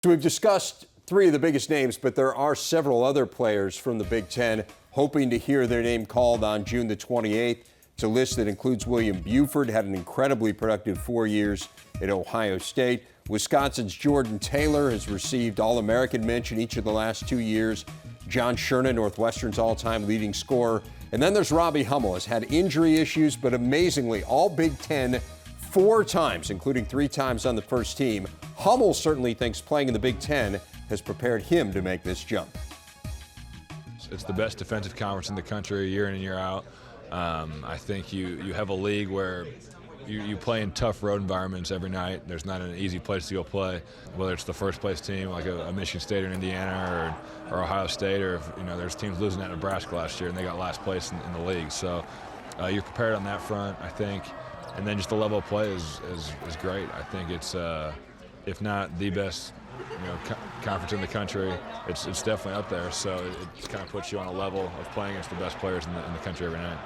So we've discussed three of the biggest names, but there are several other players from the Big Ten hoping to hear their name called on June the 28th. It's a list that includes William Buford, had an incredibly productive 4 years at Ohio State. Wisconsin's Jordan Taylor has received All-American mention each of the last 2 years. John Shurna, Northwestern's all-time leading scorer. And then there's Robbie Hummel, has had injury issues, but amazingly, all Big Ten 4 times, including 3 times on the first team. Hummel certainly thinks playing in the Big Ten has prepared him to make this jump. It's the best defensive conference in the country year in and year out. I think you have a league where you play in tough road environments every night. There's not an easy place to go play, whether it's the first place team like a Michigan State or Indiana or Ohio State, or if, there's teams losing at Nebraska last year and they got last place in the league. So you're prepared on that front, I think. And then just the level of play is great. I think it's, if not the best conference in the country, it's definitely up there. So it kind of puts you on a level of playing against the best players in the country every night.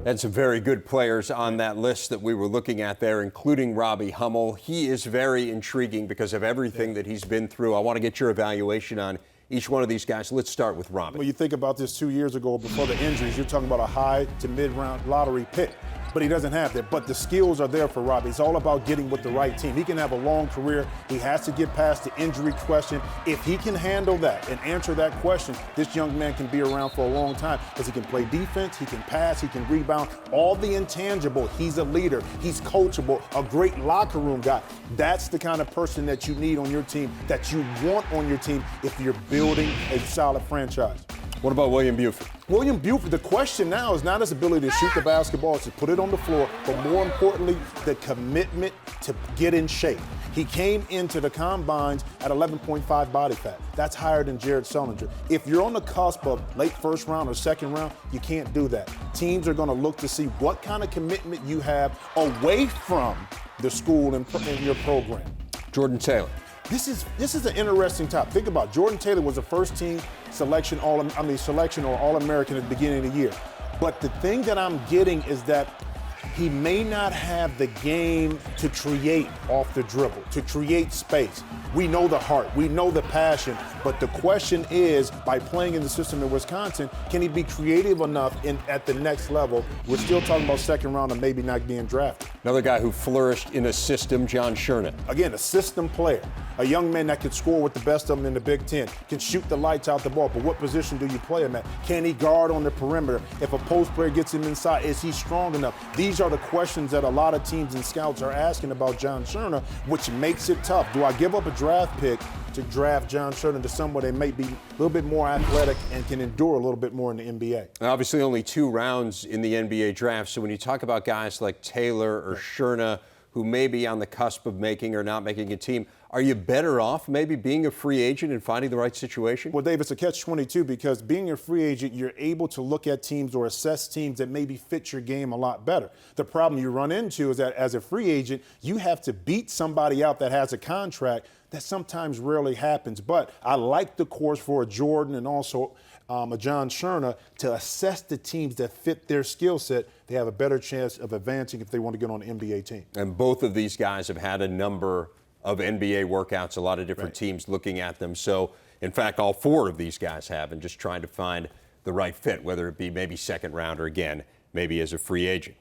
And some very good players on that list that we were looking at there, including Robbie Hummel. He is very intriguing because of everything that he's been through. I want to get your evaluation on each one of these guys. Let's start with Robbie. When you think about this 2 years ago before the injuries, you're talking about a high to mid-round lottery pick. But he doesn't have that. But the skills are there for Robbie. It's all about getting with the right team. He can have a long career. He has to get past the injury question. If he can handle that and answer that question, this young man can be around for a long time because he can play defense, he can pass, he can rebound, all the intangible. He's a leader. He's coachable, a great locker room guy. That's the kind of person that you need on your team, that you want on your team if you're building a solid franchise. What about William Buford? William Buford, the question now is not his ability to shoot the basketball, it's to put it on the floor, but more importantly, the commitment to get in shape. He came into the combines at 11.5 body fat. That's higher than Jared Sullinger. If you're on the cusp of late first round or second round, you can't do that. Teams are going to look to see what kind of commitment you have away from the school and your program. Jordan Taylor. This is an interesting topic. Think about it. Jordan Taylor was a first-team selection or All-American at the beginning of the year. But the thing that I'm getting is that he may not have the game to create off the dribble, to create space. We know the heart, we know the passion, but the question is, by playing in the system in Wisconsin, can he be creative enough at the next level? We're still talking about second round and maybe not being drafted. Another guy who flourished in a system, John Shurna. Again, a system player, a young man that can score with the best of them in the Big Ten, can shoot the lights out the ball, but what position do you play him at? Can he guard on the perimeter? If a post player gets him inside, is he strong enough? These are the questions that a lot of teams and scouts are asking about John Shurna, which makes it tough. Do I give up a draft pick to draft John Shurna to someone that may be a little bit more athletic and can endure a little bit more in the NBA? Obviously only 2 rounds in the NBA draft, so when you talk about guys like Taylor or Shurna who may be on the cusp of making or not making a team, are you better off maybe being a free agent and finding the right situation? Well, Dave, it's a catch-22 because being a free agent, you're able to look at teams or assess teams that maybe fit your game a lot better. The problem you run into is that as a free agent, you have to beat somebody out that has a contract. That sometimes rarely happens. But I like the course for a Jordan and also a John Shurna to assess the teams that fit their skill set. They have a better chance of advancing if they want to get on an NBA team. And both of these guys have had a number of NBA workouts, a lot of different teams looking at them. So, in fact, all 4 of these guys have, and just trying to find the right fit, whether it be maybe second round or, again, maybe as a free agent.